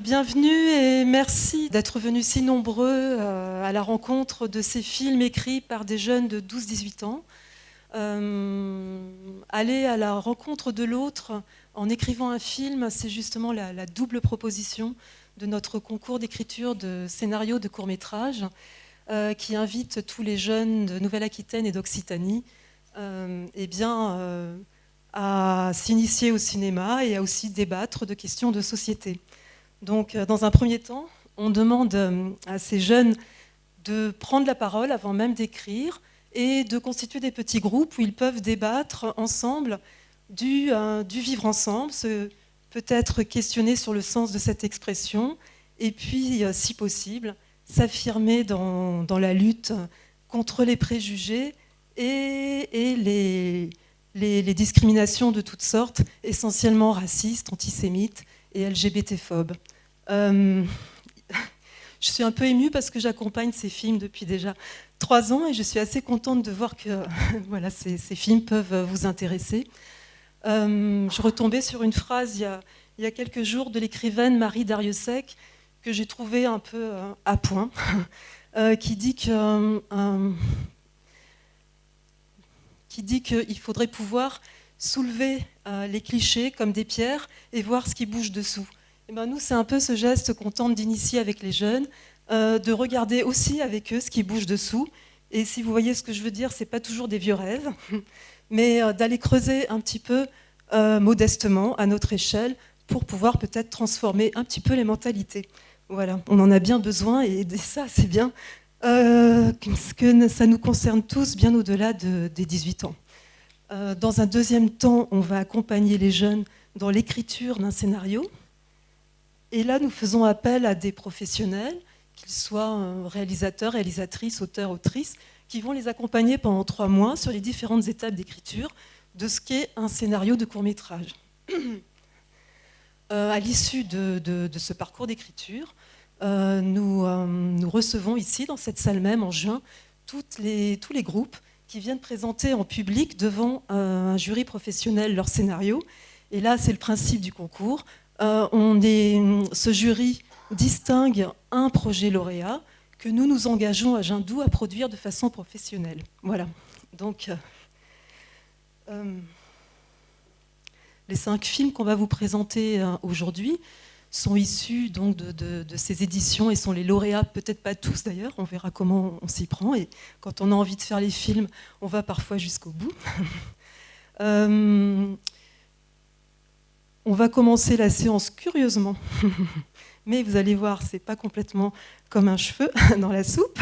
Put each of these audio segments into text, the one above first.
Bienvenue et merci d'être venus si nombreux à la rencontre de ces films écrits par des jeunes de 12-18 ans. Aller à la rencontre de l'autre en écrivant un film, c'est justement la double proposition de notre concours d'écriture de scénarios de courts-métrages qui invite tous les jeunes de Nouvelle-Aquitaine et d'Occitanie à s'initier au cinéma et à aussi débattre de questions de société. Donc, dans un premier temps, on demande à ces jeunes de prendre la parole avant même d'écrire et de constituer des petits groupes où ils peuvent débattre ensemble du vivre ensemble, peut-être questionner sur le sens de cette expression, et puis, si possible, s'affirmer dans la lutte contre les préjugés et les discriminations de toutes sortes, essentiellement racistes, antisémites et LGBT-phobes. Je suis un peu émue parce que j'accompagne ces films depuis déjà 3 ans et je suis assez contente de voir que voilà, ces films peuvent vous intéresser. Je retombais sur une phrase il y a quelques jours de l'écrivaine Marie Darrieussecq que j'ai trouvée un peu à point, qui dit qu'il faudrait pouvoir soulever les clichés comme des pierres et voir ce qui bouge dessous. Et ben nous, c'est un peu ce geste qu'on tente d'initier avec les jeunes, de regarder aussi avec eux ce qui bouge dessous. Et si vous voyez ce que je veux dire, c'est pas toujours des vieux rêves, mais d'aller creuser un petit peu modestement, à notre échelle, pour pouvoir peut-être transformer un petit peu les mentalités. Voilà, on en a bien besoin et ça, c'est bien que ça nous concerne tous bien au-delà des 18 ans. Dans un deuxième temps, on va accompagner les jeunes dans l'écriture d'un scénario. Et là, nous faisons appel à des professionnels, qu'ils soient réalisateurs, réalisatrices, auteurs, autrices, qui vont les accompagner pendant 3 mois sur les différentes étapes d'écriture de ce qu'est un scénario de court-métrage. À l'issue de ce parcours d'écriture, nous recevons ici, dans cette salle même, en juin, tous les groupes qui viennent présenter en public devant un jury professionnel leur scénario. Et là, c'est le principe du concours. Ce jury distingue un projet lauréat que nous nous engageons à Jindou à produire de façon professionnelle. Voilà. Donc, les 5 films qu'on va vous présenter aujourd'hui sont issus donc de ces éditions et sont les lauréats, peut-être pas tous d'ailleurs, on verra comment on s'y prend. Et quand on a envie de faire les films, on va parfois jusqu'au bout. On va commencer la séance curieusement, mais vous allez voir, c'est pas complètement comme un cheveu dans la soupe.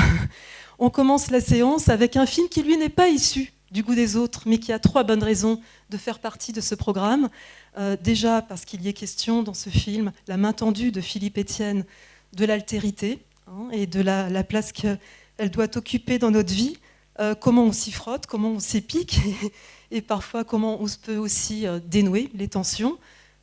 On commence la séance avec un film qui, lui, n'est pas issu du goût des autres, mais qui a 3 bonnes raisons de faire partie de ce programme. Déjà, parce qu'il y est question dans ce film, La main tendue de Philippe Etienne, de l'altérité et de la place qu'elle doit occuper dans notre vie, comment on s'y frotte, comment on s'épique, et parfois comment on peut aussi dénouer les tensions.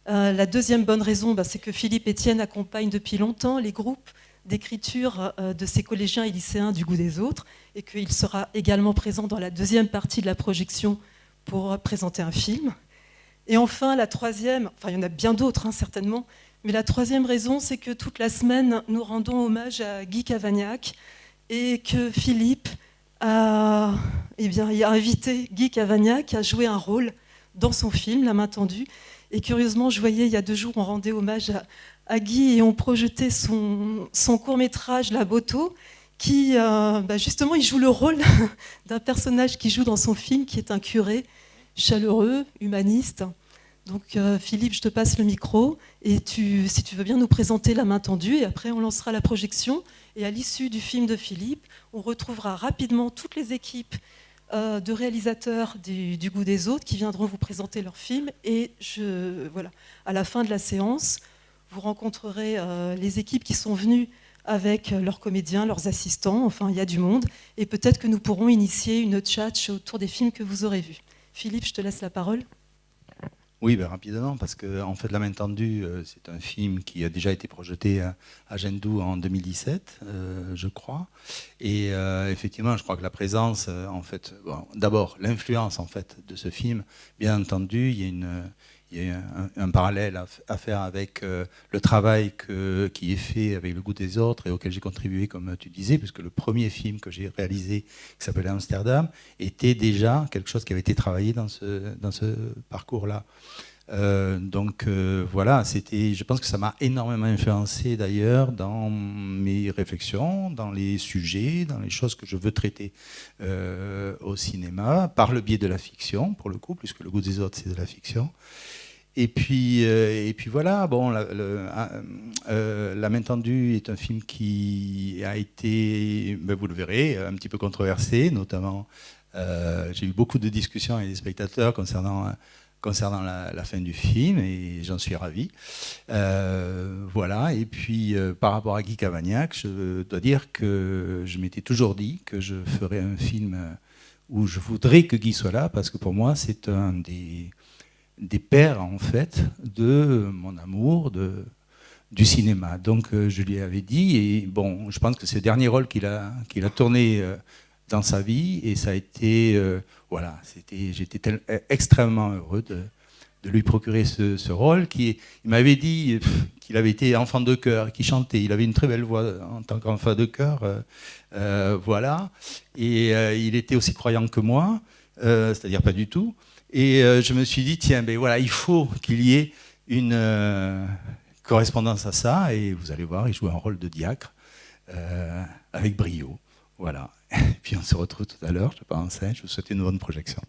La deuxième bonne raison, c'est que Philippe Etienne accompagne depuis longtemps les groupes d'écriture de ces collégiens et lycéens du goût des autres, et qu'il sera également présent dans la deuxième partie de la projection pour présenter un film. Et enfin, la troisième, enfin il y en a bien d'autres certainement, mais la troisième raison, c'est que toute la semaine, nous rendons hommage à Guy Cavagnac, et que Philippe a invité Guy Cavagnac à jouer un rôle dans son film, La main tendue. Et curieusement, je voyais, il y a 2 jours, on rendait hommage à Guy et on projetait son court-métrage La Boto, qui, justement, il joue le rôle d'un personnage qui joue dans son film, qui est un curé chaleureux, humaniste. Donc, Philippe, je te passe le micro et si tu veux bien nous présenter La main tendue, et après on lancera la projection. Et à l'issue du film de Philippe, on retrouvera rapidement toutes les équipes de réalisateurs du goût des autres qui viendront vous présenter leur film. Et voilà, à la fin de la séance, vous rencontrerez les équipes qui sont venues avec leurs comédiens, leurs assistants, enfin il y a du monde, et peut-être que nous pourrons initier une chat autour des films que vous aurez vus. Philippe, je te laisse la parole. Oui, rapidement, parce que en fait, La main tendue, c'est un film qui a déjà été projeté à Jindou en 2017, je crois. Et effectivement, je crois que la présence, en fait, d'abord l'influence en fait de ce film, bien entendu, il y a il y a un parallèle à faire avec le travail qui est fait avec Le goût des autres et auquel j'ai contribué, comme tu disais, puisque le premier film que j'ai réalisé, qui s'appelait Amsterdam, était déjà quelque chose qui avait été travaillé dans ce parcours-là. Voilà, je pense que ça m'a énormément influencé d'ailleurs dans mes réflexions, dans les sujets, dans les choses que je veux traiter au cinéma, par le biais de la fiction, pour le coup, puisque Le goût des autres, c'est de la fiction. Et puis voilà, bon, La main tendue est un film qui a été, ben vous le verrez, un petit peu controversé, notamment j'ai eu beaucoup de discussions avec les spectateurs concernant la fin du film, et j'en suis ravi. Voilà, et puis par rapport à Guy Cavagnac, je dois dire que je m'étais toujours dit que je ferais un film où je voudrais que Guy soit là, parce que pour moi, c'est un des pères, en fait, de mon amour du cinéma. Donc je lui avais dit, et bon, je pense que c'est le dernier rôle qu'il a tourné dans sa vie, et ça a été, voilà, j'étais extrêmement heureux de lui procurer ce rôle. Il m'avait dit qu'il avait été enfant de chœur, qu'il chantait, il avait une très belle voix en tant qu'enfant de chœur, voilà, et il était aussi croyant que moi, c'est-à-dire pas du tout. Et je me suis dit, tiens, ben voilà, il faut qu'il y ait une correspondance à ça, et vous allez voir, il joue un rôle de diacre avec brio. Voilà. Et puis on se retrouve tout à l'heure, je pense. Je vous souhaite une bonne projection.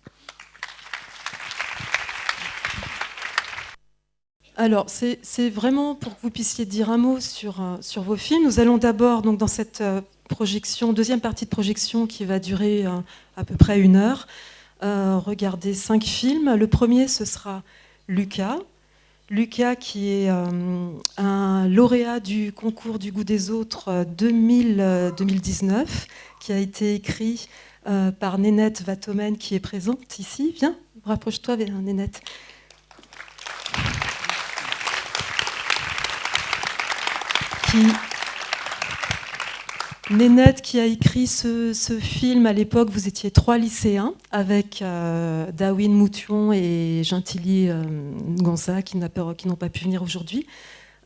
Alors, c'est vraiment pour que vous puissiez dire un mot sur vos films. Nous allons d'abord, donc, dans cette projection, deuxième partie de projection qui va durer à peu près 1 heure, regarder 5 films. Le premier, ce sera Lucas. Lucas, qui est un lauréat du concours du goût des autres 2019, qui a été écrit par Nénette Vatomen, qui est présente ici. Viens, rapproche-toi, Nénette. Nénette qui a écrit ce film, à l'époque vous étiez 3 lycéens avec Dawin Moution et Gentilly Gonza qui n'ont pas pu venir aujourd'hui.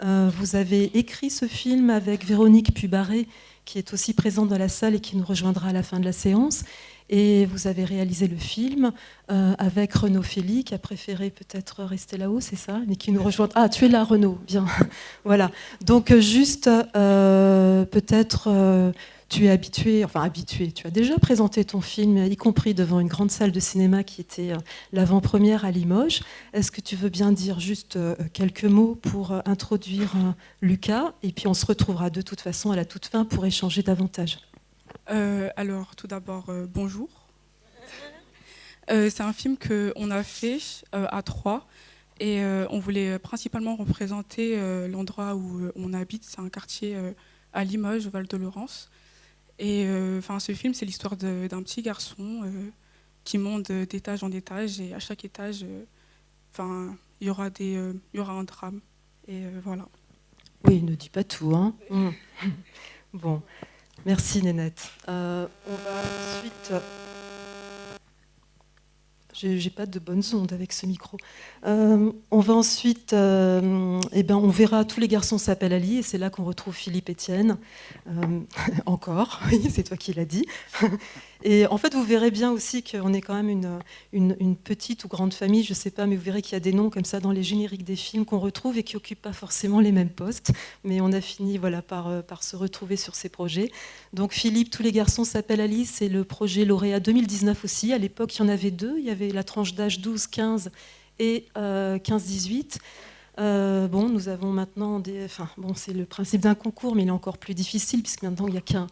Vous avez écrit ce film avec Véronique Pubaré qui est aussi présente dans la salle et qui nous rejoindra à la fin de la séance. Et vous avez réalisé le film avec Renaud Fély, qui a préféré peut-être rester là-haut, c'est ça, mais qui nous rejoint. Ah, tu es là, Renaud, bien. Voilà. Donc, juste, peut-être, tu es habitué, tu as déjà présenté ton film, y compris devant une grande salle de cinéma qui était l'avant-première à Limoges. Est-ce que tu veux bien dire juste quelques mots pour introduire Lucas? Et puis, on se retrouvera de toute façon à la toute fin pour échanger davantage. Alors, tout d'abord, bonjour. C'est un film qu'on a fait à 3 et on voulait principalement représenter l'endroit où on habite. C'est un quartier à Limoges, Val-de-Laurence. Et ce film, c'est l'histoire d'un petit garçon qui monte d'étage en étage, et à chaque étage, il y aura un drame. Et voilà. Oui, ne dis pas tout, hein. Bon. Merci Nénette. On va ensuite... J'ai pas de bonnes ondes avec ce micro. On va ensuite... on verra Tous les garçons s'appellent Ali, et c'est là qu'on retrouve Philippe Etienne. Encore, oui, c'est toi qui l'as dit. Et en fait, vous verrez bien aussi qu'on est quand même une petite ou grande famille, je ne sais pas, mais vous verrez qu'il y a des noms comme ça dans les génériques des films qu'on retrouve et qui n'occupent pas forcément les mêmes postes. Mais on a fini par se retrouver sur ces projets. Donc Philippe, Tous les garçons s'appellent Ali, c'est le projet lauréat 2019 aussi. À l'époque, il y en avait 2. Il y avait la tranche d'âge 12-15 et 15-18. Nous avons maintenant c'est le principe d'un concours, mais il est encore plus difficile, puisque maintenant, il n'y a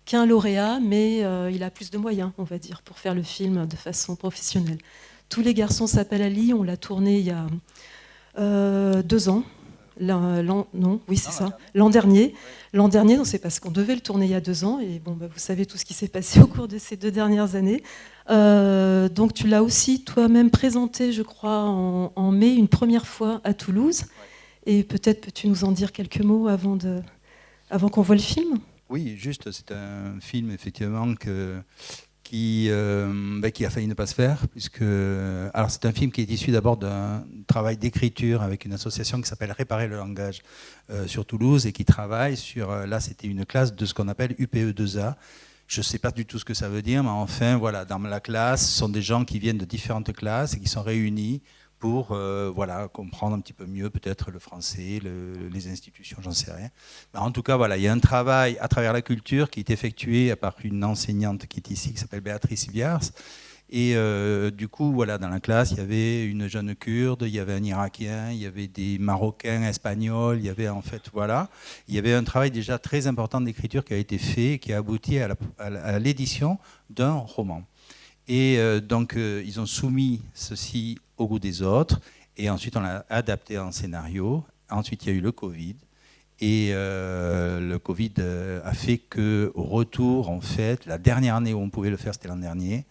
qu'un lauréat, mais il a plus de moyens, on va dire, pour faire le film de façon professionnelle. Tous les garçons s'appellent Ali, on l'a tourné il y a 2 ans. L'an dernier. L'an dernier, c'est parce qu'on devait le tourner il y a 2 ans, et vous savez tout ce qui s'est passé au cours de ces 2 dernières années. Donc tu l'as aussi toi-même présenté, je crois, en mai, une première fois à Toulouse. Et peut-être peux-tu nous en dire quelques mots avant qu'on voit le film ? Oui, juste, c'est un film effectivement qui a failli ne pas se faire, puisque alors c'est un film qui est issu d'abord d'un travail d'écriture avec une association qui s'appelle Réparer le langage sur Toulouse et qui travaille sur, là c'était une classe de ce qu'on appelle UPE2A. Je ne sais pas du tout ce que ça veut dire, mais enfin voilà, dans la classe, ce sont des gens qui viennent de différentes classes et qui sont réunis pour comprendre un petit peu mieux peut-être le français, les institutions, j'en sais rien. Mais en tout cas, voilà, il y a un travail à travers la culture qui est effectué par une enseignante qui est ici, qui s'appelle Béatrice Viars. Et du coup, voilà, dans la classe, il y avait une jeune Kurde, il y avait un Irakien, il y avait des Marocains, Espagnols, il y avait en fait, voilà, il y avait un travail déjà très important d'écriture qui a été fait, qui a abouti à l'édition d'un roman. Et donc, ils ont soumis ceci au goût des autres, et ensuite on l'a adapté en scénario. Ensuite, il y a eu le Covid, et le Covid a fait qu'au retour, en fait, la dernière année où on pouvait le faire, c'était l'an dernier,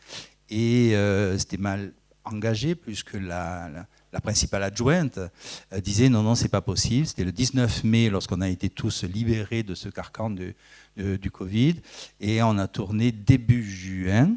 et c'était mal engagé, puisque la principale adjointe disait non, c'est pas possible. C'était le 19 mai, lorsqu'on a été tous libérés de ce carcan du Covid, et on a tourné début juin,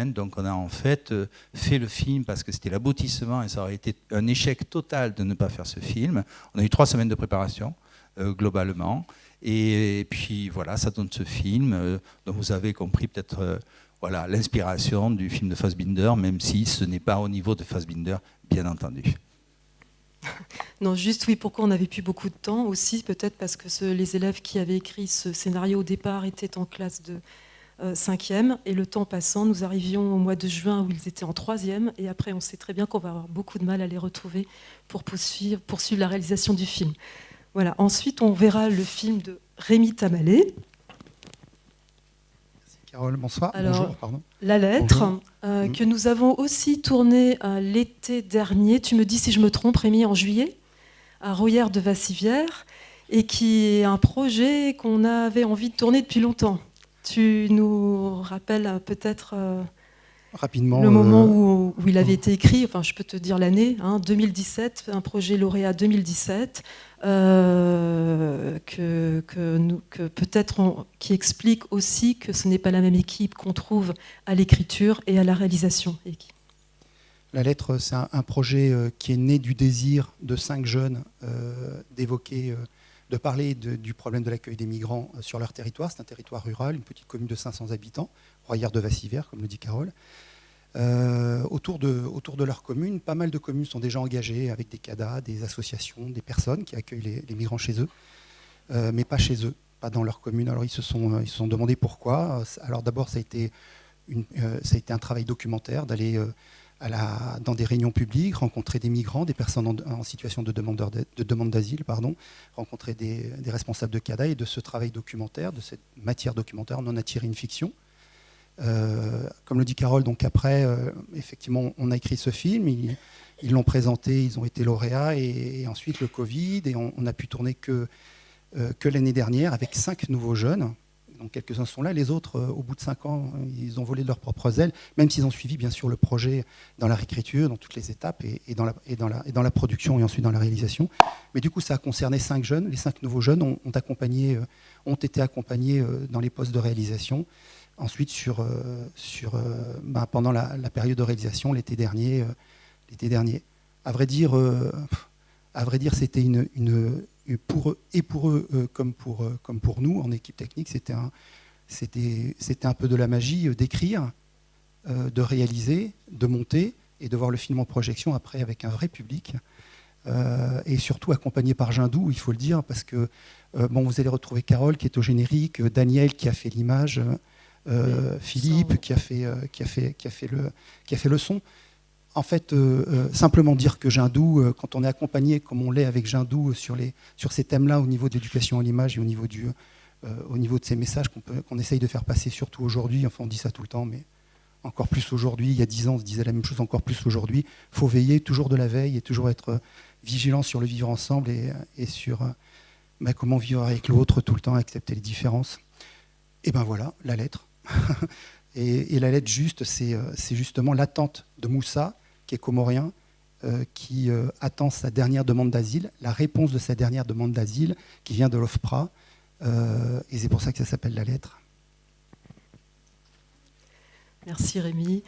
donc on a en fait fait le film parce que c'était l'aboutissement et ça aurait été un échec total de ne pas faire ce film. On a eu 3 semaines de préparation globalement, et puis voilà, ça donne ce film dont vous avez compris peut-être voilà, l'inspiration du film de Fassbinder, même si ce n'est pas au niveau de Fassbinder, bien entendu. Non, juste oui, pourquoi on n'avait plus beaucoup de temps aussi, peut-être parce que les élèves qui avaient écrit ce scénario au départ étaient en classe de 5e, et le temps passant, nous arrivions au mois de juin où ils étaient en 3e, et après on sait très bien qu'on va avoir beaucoup de mal à les retrouver pour poursuivre la réalisation du film. Voilà. Ensuite, on verra le film de Rémi Tamalé. Merci Carole, bonsoir. Alors, bonjour, pardon. La lettre, que nous avons aussi tournée l'été dernier, tu me dis si je me trompe Rémi, en juillet, à Rouillère de Vassivière, et qui est un projet qu'on avait envie de tourner depuis longtemps. Tu nous rappelles peut-être rapidement le moment où il avait été écrit, enfin je peux te dire l'année, 2017, un projet lauréat 2017, qui explique aussi que ce n'est pas la même équipe qu'on trouve à l'écriture et à la réalisation. La lettre, c'est un projet qui est né du désir de 5 jeunes d'évoquer, de parler du problème de l'accueil des migrants sur leur territoire. C'est un territoire rural, une petite commune de 500 habitants, Rouillère de Vassivière, comme le dit Carole. Autour de leur commune, pas mal de communes sont déjà engagées avec des CADA, des associations, des personnes qui accueillent les migrants chez eux, mais pas chez eux, pas dans leur commune. Alors ils se sont demandé pourquoi. Alors d'abord, ça a été un travail documentaire d'aller dans des réunions publiques, rencontrer des migrants, des personnes en situation de demande d'asile, rencontrer des responsables de CADA, et de ce travail documentaire, de cette matière documentaire, on en a tiré une fiction. Comme le dit Carole, donc après, effectivement, on a écrit ce film, ils l'ont présenté, ils ont été lauréats, et ensuite le Covid, et on n'a pu tourner que l'année dernière avec 5 nouveaux jeunes. Donc quelques-uns sont là, les autres, au bout de 5 ans, ils ont volé de leurs propres ailes, même s'ils ont suivi bien sûr le projet dans la réécriture, dans toutes les étapes, et dans la production, et ensuite dans la réalisation. Mais du coup, ça a concerné 5 jeunes. Les 5 nouveaux jeunes ont été accompagnés dans les postes de réalisation. Ensuite, pendant la période de réalisation, l'été dernier. À vrai dire, c'était pour eux comme pour nous en équipe technique, c'était un peu de la magie d'écrire, de réaliser, de monter et de voir le film en projection après avec un vrai public, et surtout accompagné par Jindou, il faut le dire, parce que vous allez retrouver Carole qui est au générique, Daniel qui a fait l'image, Philippe qui a fait le son. En fait, simplement dire que Jindou, quand on est accompagné comme on l'est avec Jindou sur ces thèmes-là, au niveau de l'éducation à l'image et au niveau de ces messages qu'on essaye de faire passer, surtout aujourd'hui, enfin on dit ça tout le temps, mais encore plus aujourd'hui, il y a 10 ans on se disait la même chose, encore plus aujourd'hui, il faut veiller, toujours de la veille, et toujours être vigilant sur le vivre ensemble, et sur comment vivre avec l'autre tout le temps, accepter les différences. Et ben voilà, la lettre. et la lettre juste, c'est justement l'attente de Moussa, qui est comorien, qui attend sa dernière demande d'asile, la réponse de sa dernière demande d'asile, qui vient de l'OFPRA, et c'est pour ça que ça s'appelle la lettre. Merci Rémi.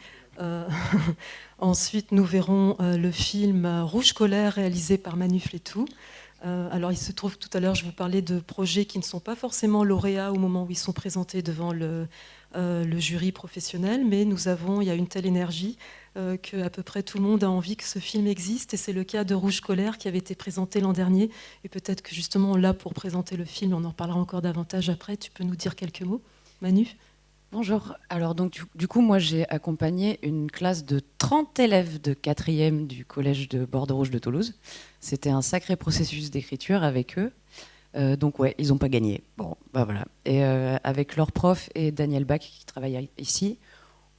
Ensuite, nous verrons le film Rouge Colère réalisé par Manu Flétou. Alors, il se trouve, tout à l'heure, je vous parlais de projets qui ne sont pas forcément lauréats au moment où ils sont présentés devant le jury professionnel, mais il y a une telle énergie qu'à peu près tout le monde a envie que ce film existe, et c'est le cas de Rouge Colère qui avait été présenté l'an dernier, et peut-être que justement là, pour présenter le film, on en reparlera encore davantage après. Tu peux nous dire quelques mots, Manu ? Bonjour. Alors donc du coup, moi j'ai accompagné une classe de 30 élèves de 4e du collège de Bordeaux-Rouge de Toulouse. C'était un sacré processus d'écriture avec eux. Donc ouais, ils n'ont pas gagné. Bon, bah voilà. Et avec leur prof et Daniel Bach qui travaille ici,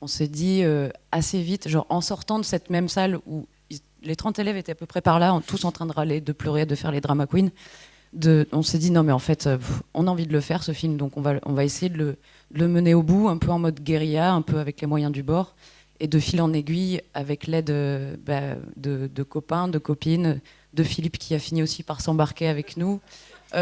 on s'est dit assez vite, genre en sortant de cette même salle où les 30 élèves étaient à peu près par là, tous en train de râler, de pleurer, de faire les drama queens, on s'est dit non mais en fait on a envie de le faire ce film, donc on va essayer de le mener au bout, un peu en mode guérilla, un peu avec les moyens du bord, et de fil en aiguille avec l'aide de copains, de copines, de Philippe qui a fini aussi par s'embarquer avec nous,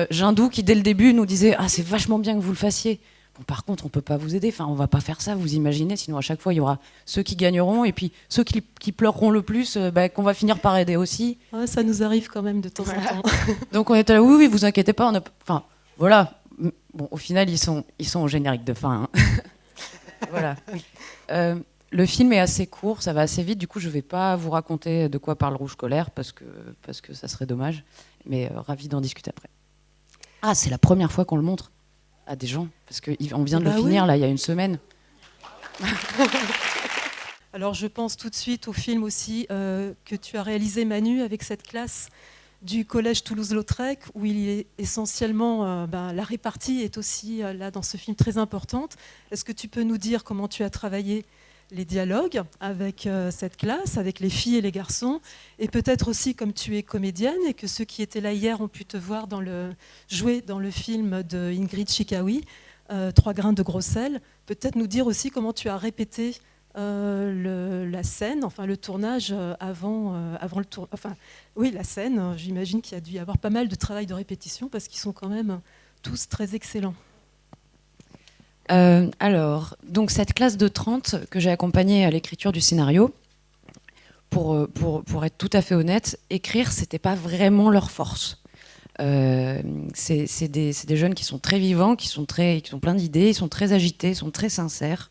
Jindou qui dès le début nous disait ah c'est vachement bien que vous le fassiez. Bon, par contre, on peut pas vous aider. Enfin, on va pas faire ça. Vous imaginez, sinon à chaque fois il y aura ceux qui gagneront et puis ceux qui pleureront le plus, qu'on va finir par aider aussi. Ouais, ça nous arrive quand même de temps en temps. Donc on était là, oui, vous inquiétez pas. Enfin, voilà. Bon, au final, ils sont au générique de fin. Hein. Voilà. Le film est assez court, ça va assez vite. Du coup, je vais pas vous raconter de quoi parle Rouge Colère parce que ça serait dommage. Mais ravi d'en discuter après. Ah, c'est la première fois qu'on le montre à des gens, parce qu'on vient de le finir, là, il y a une semaine. Alors, je pense tout de suite au film aussi que tu as réalisé, Manu, avec cette classe du collège Toulouse-Lautrec, où il est essentiellement, la répartie est aussi, là, dans ce film, très importante. Est-ce que tu peux nous dire comment tu as travaillé les dialogues avec cette classe, avec les filles et les garçons, et peut-être aussi comme tu es comédienne et que ceux qui étaient là hier ont pu te voir jouer dans le film de Ingrid Chikawi, 3 grains de gros sel, peut-être nous dire aussi comment tu as répété la scène, enfin le tournage avant le tour, enfin oui la scène. J'imagine qu'il y a dû y avoir pas mal de travail de répétition parce qu'ils sont quand même tous très excellents. Alors, donc cette classe de 30 que j'ai accompagnée à l'écriture du scénario, pour être tout à fait honnête, écrire, c'était pas vraiment leur force. C'est des jeunes qui sont très vivants, qui ont plein d'idées, ils sont très agités, ils sont très sincères.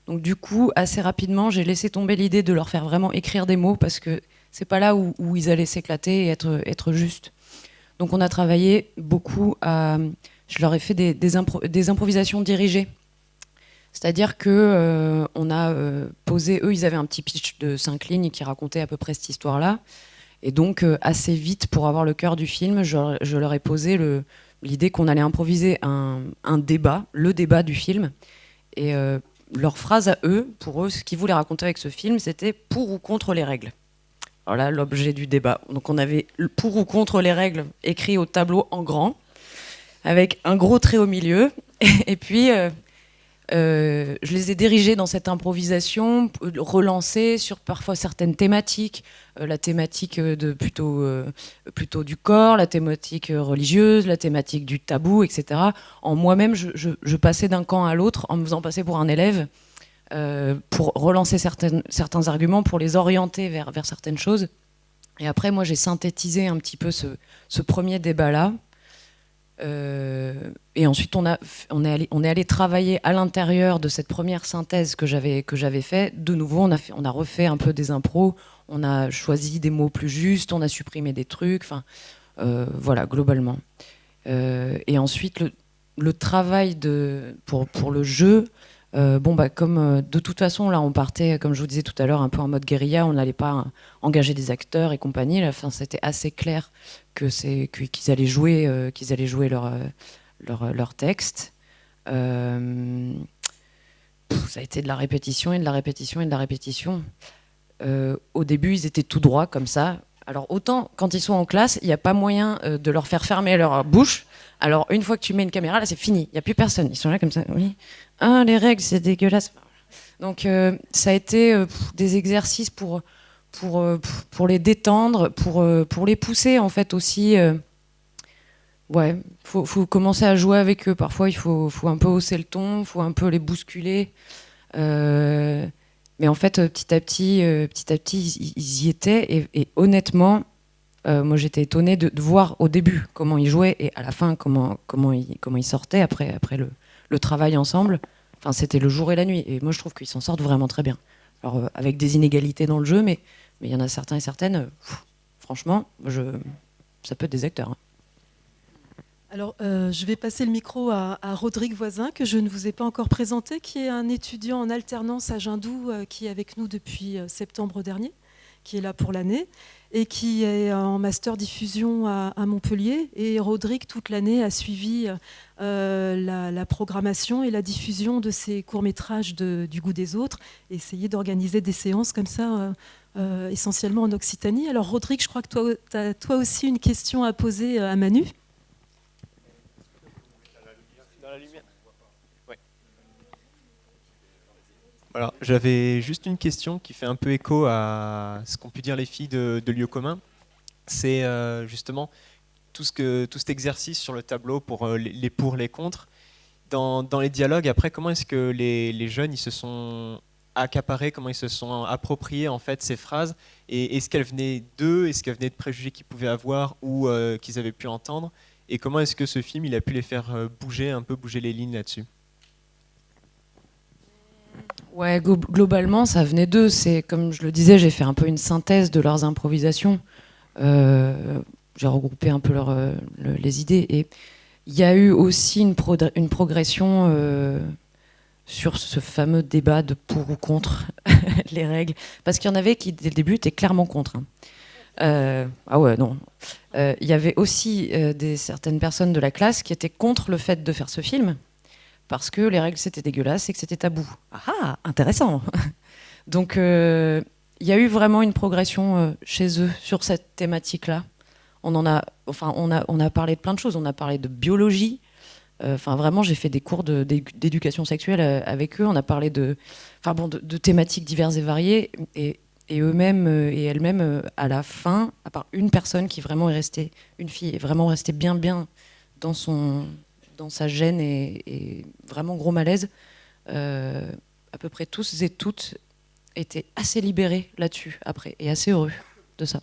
Donc du coup, assez rapidement, j'ai laissé tomber l'idée de leur faire vraiment écrire des mots parce que c'est pas là où ils allaient s'éclater et être justes. Donc on a travaillé beaucoup je leur ai fait des improvisations dirigées. C'est-à-dire que on a posé, eux, ils avaient un petit pitch de 5 lignes qui racontait à peu près cette histoire-là. Et donc, assez vite, pour avoir le cœur du film, je leur ai posé l'idée qu'on allait improviser un débat, le débat du film. Et leur phrase à eux, pour eux, ce qu'ils voulaient raconter avec ce film, c'était « pour ou contre les règles ». Voilà l'objet du débat. Donc on avait « pour ou contre les règles » écrit au tableau en grand, avec un gros trait au milieu. Et puis... je les ai dirigés dans cette improvisation, relancée sur parfois certaines thématiques, la thématique plutôt du corps, la thématique religieuse, la thématique du tabou, etc. En moi-même, je passais d'un camp à l'autre en me faisant passer pour un élève pour relancer certains arguments, pour les orienter vers certaines choses. Et après, moi, j'ai synthétisé un petit peu ce premier débat-là. Et ensuite on est allé travailler à l'intérieur de cette première synthèse que j'avais fait. De nouveau on a refait un peu des impros, on a choisi des mots plus justes, on a supprimé des trucs, enfin voilà globalement. Et ensuite le travail pour le jeu, comme de toute façon là on partait, comme je vous disais tout à l'heure, un peu en mode guérilla, on n'allait pas engager des acteurs et compagnie. Là, c'était assez clair qu'ils allaient jouer leur texte. Ça a été de la répétition et de la répétition et de la répétition. Au début, ils étaient tout droits comme ça. Alors autant quand ils sont en classe, il n'y a pas moyen de leur faire fermer leur bouche. Alors une fois que tu mets une caméra, là c'est fini, il n'y a plus personne. Ils sont là comme ça. Oui. Ah, les règles, c'est dégueulasse. Donc ça a été des exercices pour les détendre, pour les pousser en fait aussi. Ouais, faut commencer à jouer avec eux. Parfois il faut un peu hausser le ton, faut un peu les bousculer. Mais en fait, petit à petit, ils y étaient. Et honnêtement, moi, j'étais étonnée de voir au début comment ils jouaient et à la fin comment ils sortaient après le travail ensemble. Enfin, c'était le jour et la nuit. Et moi, je trouve qu'ils s'en sortent vraiment très bien. Alors, avec des inégalités dans le jeu, mais il y en a certains et certaines, franchement, ça peut être des acteurs. Hein. Alors, je vais passer le micro à Rodrigue Voisin, que je ne vous ai pas encore présenté, qui est un étudiant en alternance à Jindou, qui est avec nous depuis septembre dernier, qui est là pour l'année, et qui est en master diffusion à Montpellier. Et Rodrigue, toute l'année, a suivi la programmation et la diffusion de ces courts-métrages du goût des autres, et essayé d'organiser des séances comme ça, essentiellement en Occitanie. Alors, Rodrigue, je crois que tu as toi aussi une question à poser à Manu. Alors, j'avais juste une question qui fait un peu écho à ce qu'ont pu dire les filles de Lieu commun. C'est justement tout cet exercice sur le tableau pour les pour, les contre. Dans les dialogues, après, comment est-ce que les jeunes ils se sont accaparés, comment ils se sont appropriés en fait ces phrases, et est-ce qu'elles venaient d'eux, est-ce qu'elles venaient de préjugés qu'ils pouvaient avoir ou qu'ils avaient pu entendre, et comment est-ce que ce film il a pu les faire bouger les lignes là-dessus? Ouais, globalement, ça venait d'eux. C'est comme je le disais, j'ai fait un peu une synthèse de leurs improvisations. J'ai regroupé un peu les idées. Et il y a eu aussi une progression sur ce fameux débat de pour ou contre les règles. Parce qu'il y en avait qui, dès le début, étaient clairement contre. Ah ouais, non. Il y avait aussi certaines personnes de la classe qui étaient contre le fait de faire ce film. Parce que les règles c'était dégueulasse et que c'était tabou. Ah, intéressant. Donc il y a eu vraiment une progression chez eux sur cette thématique-là. On a parlé de plein de choses. On a parlé de biologie. Vraiment, j'ai fait des cours d'éducation sexuelle avec eux. On a parlé de thématiques diverses et variées. Et eux-mêmes et elles-mêmes, à la fin, à part une personne qui vraiment est restée, une fille est vraiment restée bien dans sa gêne et vraiment gros malaise, à peu près tous et toutes étaient assez libérés là-dessus après et assez heureux de ça.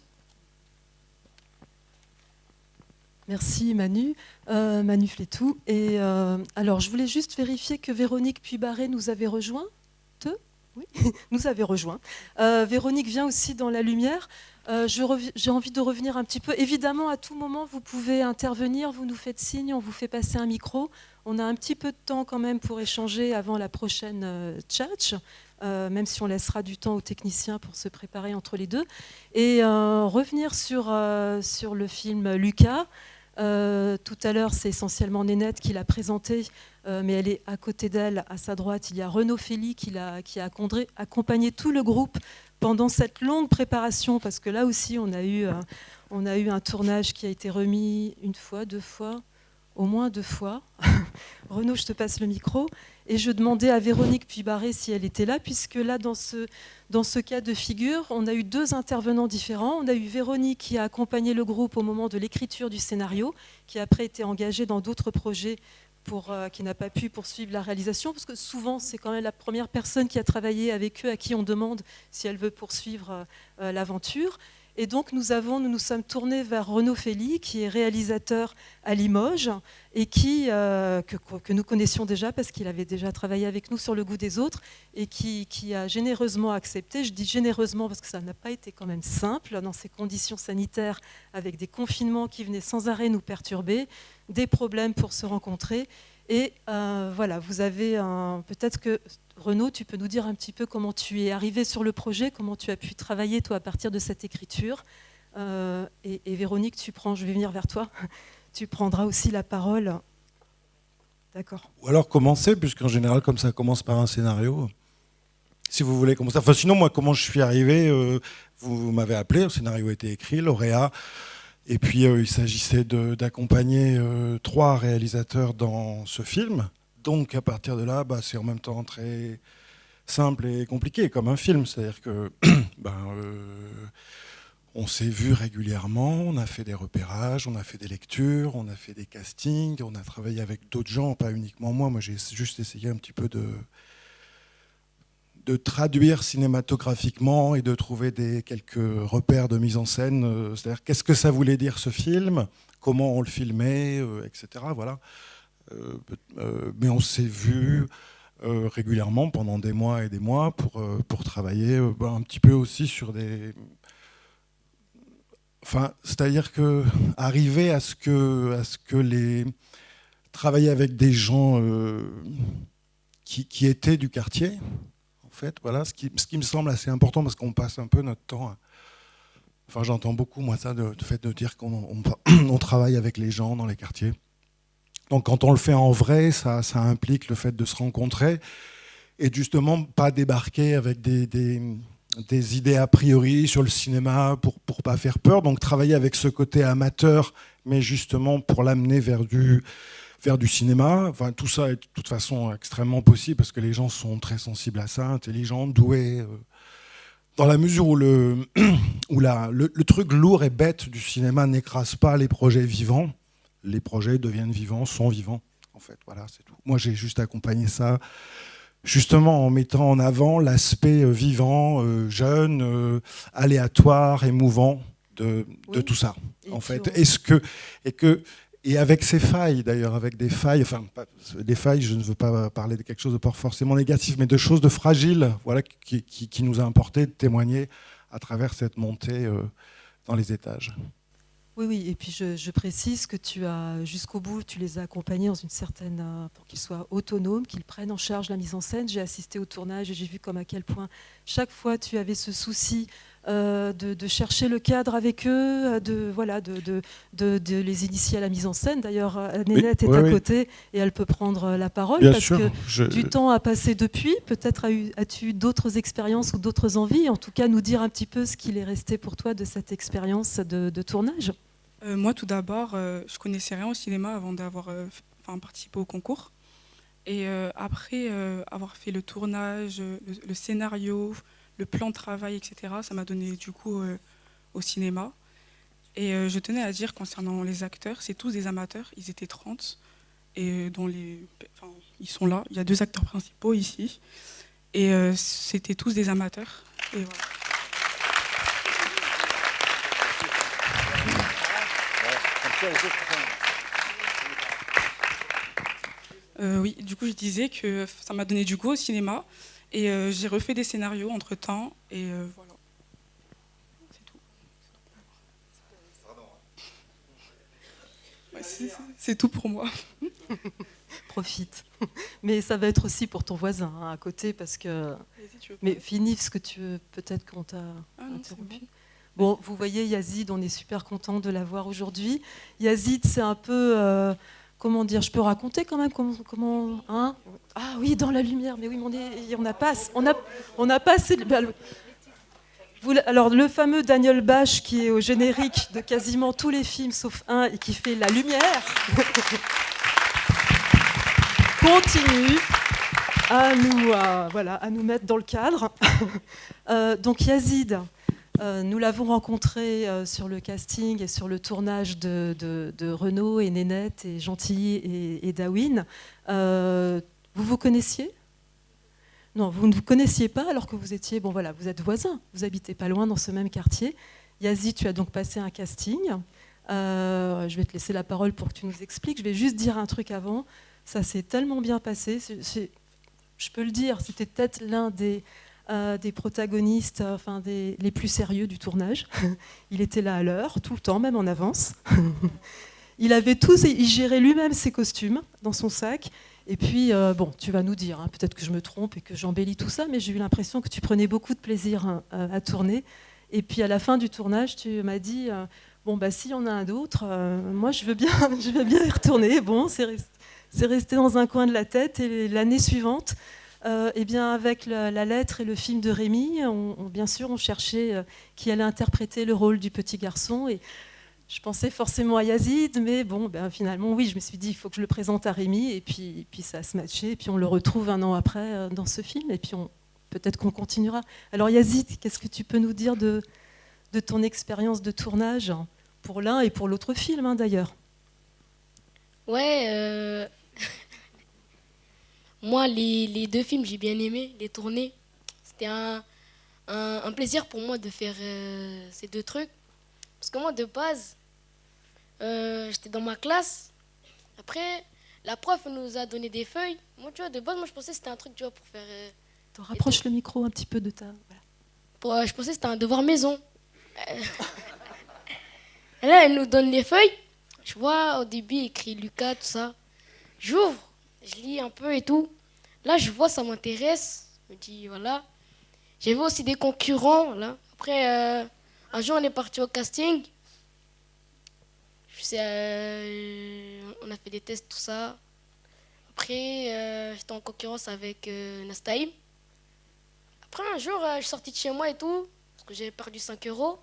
Merci Manu, Manu Flétou. Et alors je voulais juste vérifier que Véronique Puybarré nous avait rejoint. Oui, nous avait rejoint. Véronique vient aussi dans la lumière. J'ai envie de revenir un petit peu. Évidemment, à tout moment, vous pouvez intervenir, vous nous faites signe, on vous fait passer un micro. On a un petit peu de temps quand même pour échanger avant la prochaine tchatch, même si on laissera du temps aux techniciens pour se préparer entre les deux. Et revenir sur le film Lucas. Tout à l'heure, c'est essentiellement Nénette qui l'a présenté, mais elle est à côté d'elle, à sa droite. Il y a Renaud Fély qui a accompagné tout le groupe pendant cette longue préparation, parce que là aussi, on a eu un tournage qui a été remis une fois, deux fois, au moins deux fois. Renaud, je te passe le micro. Et je demandais à Véronique Puybarré si elle était là, puisque là, dans ce cas de figure, on a eu deux intervenants différents. On a eu Véronique qui a accompagné le groupe au moment de l'écriture du scénario, qui a après été engagée dans d'autres projets qui n'a pas pu poursuivre la réalisation, parce que souvent, c'est quand même la première personne qui a travaillé avec eux, à qui on demande si elle veut poursuivre l'aventure. Et donc nous nous sommes tournés vers Renaud Fély, qui est réalisateur à Limoges et que nous connaissions déjà parce qu'il avait déjà travaillé avec nous sur Le goût des autres et qui a généreusement accepté. Je dis généreusement parce que ça n'a pas été quand même simple dans ces conditions sanitaires, avec des confinements qui venaient sans arrêt nous perturber, des problèmes pour se rencontrer. Et voilà, vous avez peut-être que Renaud, tu peux nous dire un petit peu comment tu es arrivé sur le projet, comment tu as pu travailler toi à partir de cette écriture. Et Véronique, je vais venir vers toi. Tu prendras aussi la parole. D'accord. Ou alors commencer, puisqu'en général, comme ça commence par un scénario. Si vous voulez commencer. Enfin, sinon, moi, comment je suis arrivé, vous m'avez appelé, le scénario a été écrit, lauréat. Et puis, il s'agissait d'accompagner 3 réalisateurs dans ce film. Donc, à partir de là, c'est en même temps très simple et compliqué, comme un film. C'est-à-dire que on s'est vu régulièrement, on a fait des repérages, on a fait des lectures, on a fait des castings, on a travaillé avec d'autres gens, pas uniquement moi. Moi, j'ai juste essayé un petit peu de traduire cinématographiquement et de trouver quelques repères de mise en scène. C'est-à-dire, qu'est-ce que ça voulait dire ce film, comment on le filmait, etc. Voilà. Mais on s'est vu régulièrement pendant des mois et des mois pour travailler un petit peu aussi sur des... Enfin, c'est-à-dire que arriver à ce que les... Travailler avec des gens qui étaient du quartier, en fait, voilà, ce qui me semble assez important, parce qu'on passe un peu notre temps à... Enfin, j'entends beaucoup, moi, ça, le fait de dire qu'on travaille avec les gens dans les quartiers. Donc, quand on le fait en vrai, ça implique le fait de se rencontrer et justement pas débarquer avec des idées a priori sur le cinéma pour pas faire peur. Donc, travailler avec ce côté amateur, mais justement pour l'amener vers du cinéma. Enfin, tout ça est de toute façon extrêmement possible parce que les gens sont très sensibles à ça, intelligents, doués. Dans la mesure où le truc lourd et bête du cinéma n'écrase pas les projets vivants, les projets deviennent vivants, sont vivants. En fait, voilà, c'est tout. Moi, j'ai juste accompagné ça, justement en mettant en avant l'aspect vivant, jeune, aléatoire, émouvant de tout ça. En fait, et avec ces failles, d'ailleurs, avec des failles, enfin, des failles, je ne veux pas parler de quelque chose de pas forcément négatif, mais de choses de fragiles, voilà, qui nous a importé de témoigner à travers cette montée dans les étages. Oui, et puis je précise que tu as, jusqu'au bout, tu les as accompagnés dans une certaine... pour qu'ils soient autonomes, qu'ils prennent en charge la mise en scène. J'ai assisté au tournage et j'ai vu comme à quel point chaque fois tu avais ce souci de chercher le cadre avec eux, de les initier à la mise en scène. D'ailleurs, Nénette est à côté et elle peut prendre la parole. Bien parce sûr, que du temps a passé depuis. Peut-être as-tu eu d'autres expériences ou d'autres envies. En tout cas, nous dire un petit peu ce qu'il est resté pour toi de cette expérience de tournage. Moi, tout d'abord, je connaissais rien au cinéma avant d'avoir participé au concours. Et après avoir fait le tournage, le scénario, le plan de travail, etc., ça m'a donné du coup au cinéma. Et je tenais à dire concernant les acteurs, c'est tous des amateurs, ils étaient 30. Et ils sont là, il y a 2 acteurs principaux ici. Et c'était tous des amateurs. Et voilà. Oui, du coup, je disais que ça m'a donné du goût au cinéma et j'ai refait des scénarios entre-temps et voilà. C'est tout. Ouais, c'est tout pour moi. Profite. Mais ça va être aussi pour ton voisin à côté parce que... Mais finis ce que tu veux, peut-être qu'on t'a interrompu. Bon, vous voyez Yazid, on est super content de l'avoir aujourd'hui. Yazid, c'est un peu, comment dire, je peux raconter quand même comment hein ah oui, dans la lumière, mais oui, on n'a pas assez alors le fameux Daniel Bache qui est au générique de quasiment tous les films sauf un et qui fait la lumière, continue à nous mettre dans le cadre. Donc Yazid. Nous l'avons rencontré sur le casting et sur le tournage de Renaud et Nénette et Gentilly et Dawin. Vous vous connaissiez ? Non, vous ne vous connaissiez pas alors que vous étiez... Bon voilà, vous êtes voisins, vous habitez pas loin dans ce même quartier. Yazid, tu as donc passé un casting. Je vais te laisser la parole pour que tu nous expliques. Je vais juste dire un truc avant. Ça s'est tellement bien passé. Je peux le dire, c'était peut-être l'un des protagonistes, les plus sérieux du tournage. Il était là à l'heure, tout le temps, même en avance. Il gérait lui-même ses costumes dans son sac. Et puis, tu vas nous dire, hein, peut-être que je me trompe et que j'embellis tout ça, mais j'ai eu l'impression que tu prenais beaucoup de plaisir à tourner. Et puis, à la fin du tournage, tu m'as dit, s'il y en a un d'autre, moi, je veux bien y retourner. Bon, c'est resté dans un coin de la tête. Et l'année suivante, avec la lettre et le film de Rémi, bien sûr, on cherchait qui allait interpréter le rôle du petit garçon. Et je pensais forcément à Yazid, mais finalement, oui, je me suis dit, il faut que je le présente à Rémi. Et puis ça a se matché. Et puis on le retrouve un an après dans ce film. Et puis peut-être qu'on continuera. Alors Yazid, qu'est-ce que tu peux nous dire de ton expérience de tournage pour l'un et pour l'autre film, hein, d'ailleurs ? Ouais, moi, les 2 films, j'ai bien aimé les tourner. c'était un plaisir pour moi de faire ces deux trucs. Parce que moi, de base, j'étais dans ma classe. Après, la prof nous a donné des feuilles. Moi, tu vois, de base, moi, je pensais que c'était un truc, tu vois, pour faire... Rapproche le micro un petit peu de ta... Voilà. Je pensais que c'était un devoir maison. Et là, elle nous donne les feuilles. Je vois au début écrit Lucas, tout ça. J'ouvre, je lis un peu et tout. Là, je vois, ça m'intéresse. Je me dis, voilà. J'ai vu aussi des concurrents. Là. Après, un jour, on est parti au casting. On a fait des tests, tout ça. Après, j'étais en concurrence avec Nastaïm. Après, un jour, je suis sortie de chez moi et tout, parce que j'avais perdu 5 €.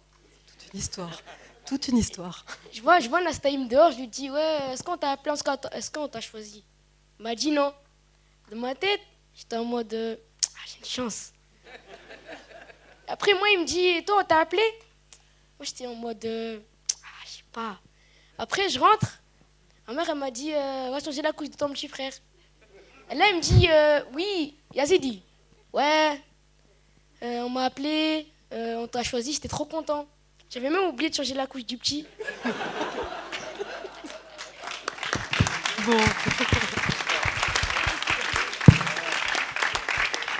Toute une histoire. Toute une histoire. Je vois Nastaïm dehors, je lui dis, ouais, est-ce qu'on t'a appelé, est-ce qu'on t'a choisi? Il m'a dit non. De ma tête, j'étais en mode, j'ai une chance. Après, moi, il me dit, toi, on t'a appelé? Moi, j'étais en mode, je sais pas. Après, je rentre. Ma mère, elle m'a dit, va changer la couche de ton petit frère. Et là, elle me dit, oui, Yazidi. Ouais, on m'a appelé, on t'a choisi, j'étais trop content. J'avais même oublié de changer la couche du petit. Bon.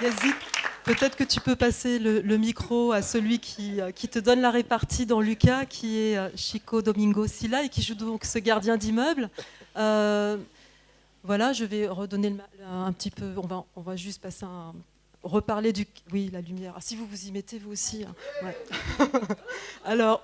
Yazid, peut-être que tu peux passer le micro à celui qui te donne la répartie dans Lucas, qui est Chico Domingo Silla et qui joue donc ce gardien d'immeuble. Voilà, je vais redonner un petit peu. On va juste passer reparler du... Oui, la lumière. Ah, si vous vous y mettez, vous aussi. Hein. Ouais. Alors,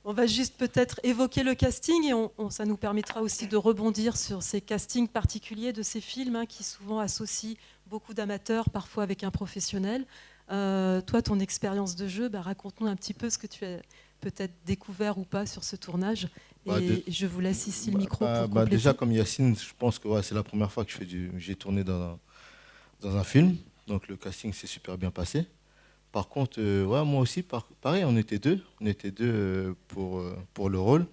on va juste peut-être évoquer le casting et ça nous permettra aussi de rebondir sur ces castings particuliers de ces films qui souvent associent beaucoup d'amateurs, parfois avec un professionnel. Toi, ton expérience de jeu, raconte-nous un petit peu ce que tu as peut-être découvert ou pas sur ce tournage. Et je vous laisse ici le micro pour compléter. Déjà, comme Yacine, je pense que c'est la première fois que j'ai tourné dans un film. Donc le casting s'est super bien passé. Par contre, moi aussi, pareil, on était deux. On était deux pour le rôle.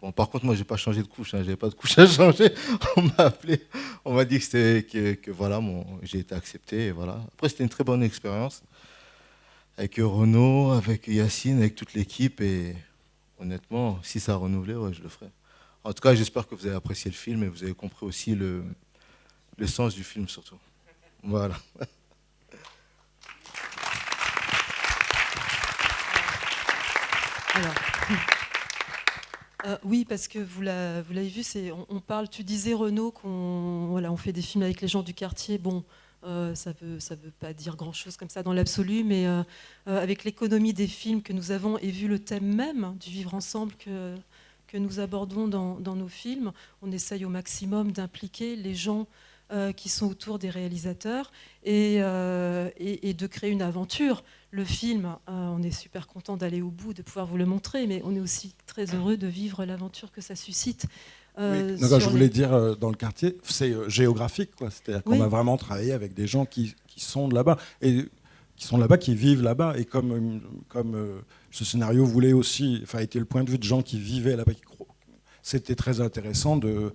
Bon, par contre, moi, j'ai pas changé de couche. J'avais pas de couche à changer. On m'a appelé. On m'a dit que voilà, j'ai été accepté. Et voilà. Après, c'était une très bonne expérience. Avec Renaud, avec Yacine, avec toute l'équipe. Et honnêtement, si ça a renouvelé, je le ferai. En tout cas, j'espère que vous avez apprécié le film et vous avez compris aussi le sens du film, surtout. Voilà. Alors, oui, parce que vous l'avez vu, on parle. Tu disais Renaud on fait des films avec les gens du quartier. Bon, ça veut pas dire grand-chose comme ça dans l'absolu, mais avec l'économie des films que nous avons et vu le thème même du vivre ensemble que nous abordons dans nos films, on essaye au maximum d'impliquer les gens qui sont autour des réalisateurs et de créer une aventure. Le film, on est super content d'aller au bout, de pouvoir vous le montrer, mais on est aussi très heureux de vivre l'aventure que ça suscite. Oui. Donc, je voulais dire, dans le quartier, c'est géographique, quoi. C'est-à-dire qu'on a vraiment travaillé avec des gens qui sont de là-bas, et qui sont là-bas, qui vivent là-bas. Et comme ce scénario voulait aussi, était le point de vue de gens qui vivaient là-bas, c'était très intéressant de...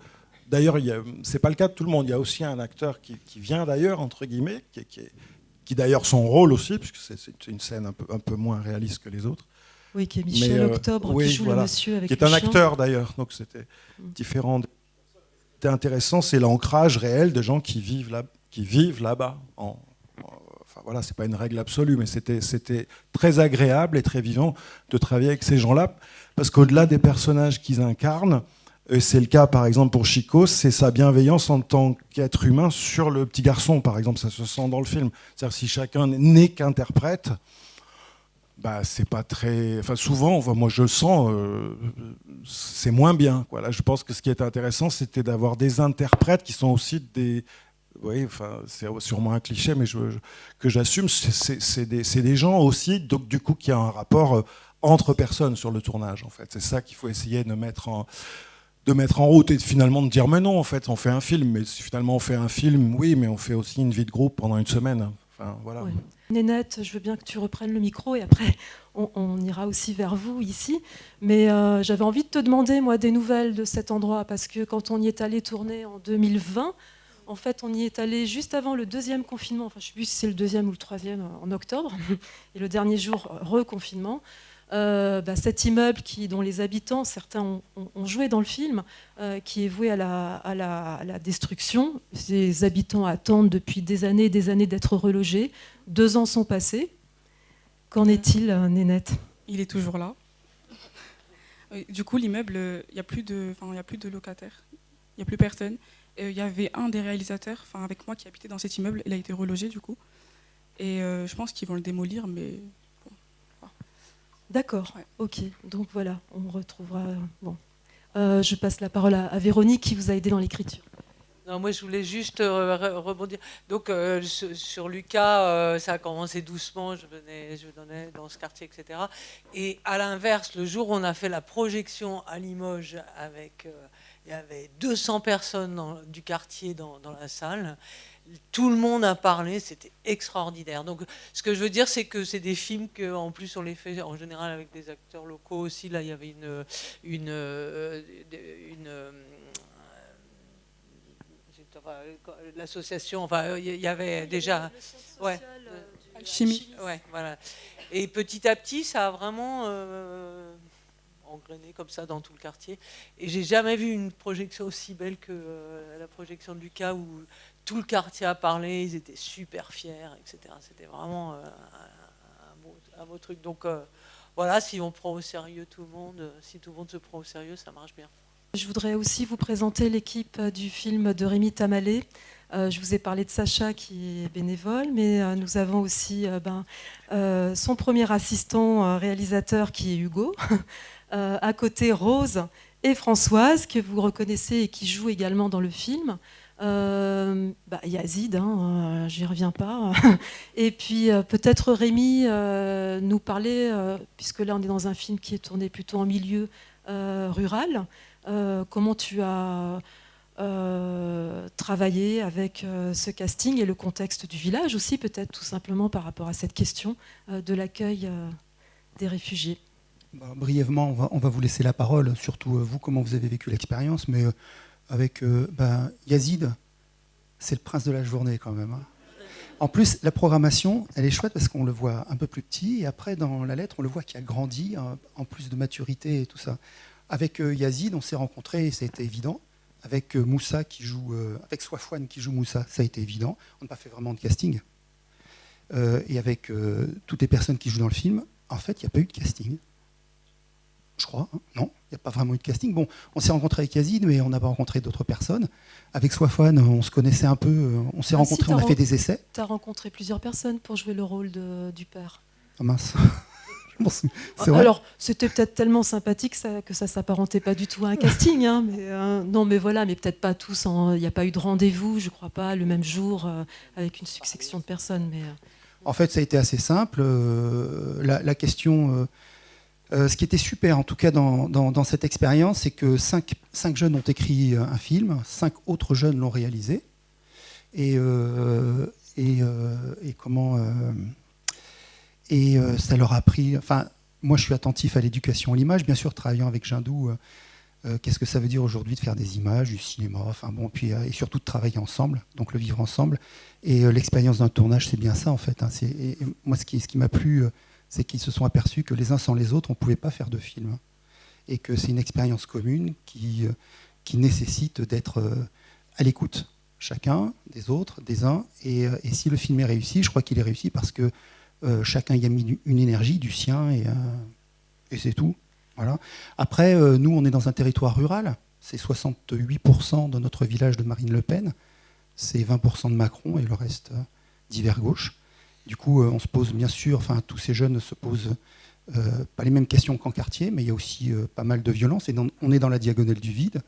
D'ailleurs, c'est pas le cas de tout le monde. Il y a aussi un acteur qui vient d'ailleurs, entre guillemets, qui d'ailleurs son rôle aussi, puisque c'est une scène un peu moins réaliste que les autres. Oui, qui est Michel Octobre, qui joue le monsieur avec le chien. Qui est un acteur d'ailleurs, donc c'était différent. C'était intéressant, c'est l'ancrage réel de gens qui vivent là-bas. Voilà, c'est pas une règle absolue, mais c'était très agréable et très vivant de travailler avec ces gens-là, parce qu'au-delà des personnages qu'ils incarnent, c'est le cas, par exemple, pour Chico, c'est sa bienveillance en tant qu'être humain sur le petit garçon, par exemple. Ça se sent dans le film. C'est-à-dire si chacun n'est qu'interprète, c'est pas très... Enfin, souvent, moi, je le sens, c'est moins bien, quoi. Là, je pense que ce qui est intéressant, c'était d'avoir des interprètes qui sont aussi des... Oui, c'est sûrement un cliché, mais que j'assume. C'est des gens aussi, donc, du coup, qui a un rapport entre personnes sur le tournage, en fait. C'est ça qu'il faut essayer de mettre en route et finalement de dire mais non, en fait on fait un film, mais finalement on fait un film, oui, mais on fait aussi une vie de groupe pendant une semaine. Enfin, voilà. Ouais. Nénette, je veux bien que tu reprennes le micro et après on ira aussi vers vous ici, mais j'avais envie de te demander moi des nouvelles de cet endroit, parce que quand on y est allé tourner en 2020, En fait, on y est allé juste avant le deuxième confinement. Enfin, je ne sais plus si c'est le deuxième ou le troisième, en octobre. Et le dernier jour, reconfinement. Cet immeuble dont les habitants, certains ont joué dans le film, qui est voué à la destruction. Ces habitants attendent depuis des années d'être relogés. 2 ans sont passés. Qu'en est-il, Nénette ? Il est toujours là. Du coup, l'immeuble, il n'y a plus de locataires. Il n'y a plus personne. Il y avait un des réalisateurs, avec moi, qui habitait dans cet immeuble. Il a été relogé, du coup. Et je pense qu'ils vont le démolir, mais... Bon, voilà. D'accord, ouais. Ok. Donc voilà, on retrouvera... Bon. Je passe la parole à Véronique, qui vous a aidé dans l'écriture. Non, moi, je voulais juste rebondir. Donc, sur Lucas, ça a commencé doucement. Je venais dans ce quartier, etc. Et à l'inverse, le jour où on a fait la projection à Limoges, il y avait 200 personnes du quartier dans la salle. Tout le monde a parlé, c'était extraordinaire. Donc, ce que je veux dire, c'est que c'est des films qu'en plus on les fait en général avec des acteurs locaux aussi. Là, il y avait l'association, il y avait déjà Alchimie. Ouais, voilà. Et petit à petit, ça a vraiment engrainé comme ça dans tout le quartier. Et j'ai jamais vu une projection aussi belle que la projection de Lucas, où tout le quartier a parlé, ils étaient super fiers, etc. C'était vraiment un beau truc. Donc voilà, si on prend au sérieux tout le monde, si tout le monde se prend au sérieux, ça marche bien. Je voudrais aussi vous présenter l'équipe du film de Rémi Tamalé. Je vous ai parlé de Sacha qui est bénévole, mais nous avons aussi son premier assistant réalisateur qui est Hugo. À côté, Rose et Françoise, que vous reconnaissez et qui jouent également dans le film. Yazid, j'y reviens pas. Et puis peut-être Rémi nous parler, puisque là on est dans un film qui est tourné plutôt en milieu rural. Comment tu as travaillé avec ce casting et le contexte du village aussi, peut-être tout simplement par rapport à cette question de l'accueil des réfugiés. Brièvement, on va vous laisser la parole, surtout vous, comment vous avez vécu l'expérience, mais avec Yazid, c'est le prince de la journée quand même. En plus, la programmation, elle est chouette parce qu'on le voit un peu plus petit, et après, dans la lettre, on le voit qui a grandi, en plus de maturité et tout ça. Avec Yazid, on s'est rencontrés et ça a été évident. Avec Moussa avec Swafwan qui joue Moussa, ça a été évident. On n'a pas fait vraiment de casting. Et avec toutes les personnes qui jouent dans le film, en fait, il n'y a pas eu de casting. Je crois, hein. Non, il n'y a pas vraiment eu de casting. Bon, on s'est rencontré avec Yazid, mais on n'a pas rencontré d'autres personnes. Avec Swafwan, on se connaissait un peu, on s'est rencontrés, on a fait des essais. Tu as rencontré plusieurs personnes pour jouer le rôle du père. Ah mince. Alors, c'était peut-être tellement sympathique que ça s'apparentait pas du tout à un casting. Hein, mais voilà, mais peut-être pas tous. Il n'y a pas eu de rendez-vous, je crois pas, le même jour, avec une succession de personnes. Mais, En fait, ça a été assez simple. La question... ce qui était super, en tout cas, dans cette expérience, c'est que 5 jeunes ont écrit un film, 5 autres jeunes l'ont réalisé. Et ça leur a pris... Enfin, moi, je suis attentif à l'éducation à l'image. Bien sûr, travaillant avec Jindou, qu'est-ce que ça veut dire aujourd'hui de faire des images, du cinéma, et surtout de travailler ensemble, donc le vivre ensemble. Et l'expérience d'un tournage, c'est bien ça, en fait. Et moi, ce qui m'a plu, c'est qu'ils se sont aperçus que les uns sans les autres, on ne pouvait pas faire de film. Et que c'est une expérience commune qui nécessite d'être à l'écoute, chacun, des autres, des uns. Et si le film est réussi, je crois qu'il est réussi parce que chacun y a mis une énergie, du sien, et c'est tout. Voilà. Après, nous, on est dans un territoire rural. C'est 68% de notre village de Marine Le Pen. C'est 20% de Macron et le reste divers gauche. Du coup, on se pose bien sûr, tous ces jeunes se posent pas les mêmes questions qu'en quartier, mais il y a aussi pas mal de violence. Et on est dans la diagonale du vide,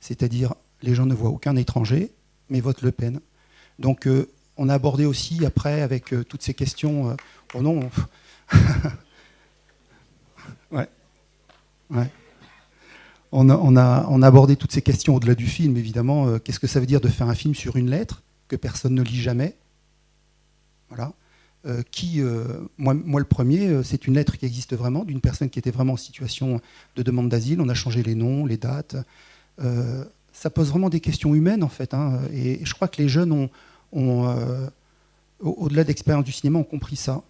c'est-à-dire les gens ne voient aucun étranger, mais votent Le Pen. Donc, on a abordé aussi, après, avec toutes ces questions... oh non ouais. On a abordé toutes ces questions au-delà du film, évidemment. Qu'est-ce que ça veut dire de faire un film sur une lettre que personne ne lit jamais? Voilà. Moi, le premier, c'est une lettre qui existe vraiment, d'une personne qui était vraiment en situation de demande d'asile. On a changé les noms, les dates. ça pose vraiment des questions humaines, en fait. Hein, et je crois que les jeunes au-delà de l'expérience du cinéma, ont compris ça.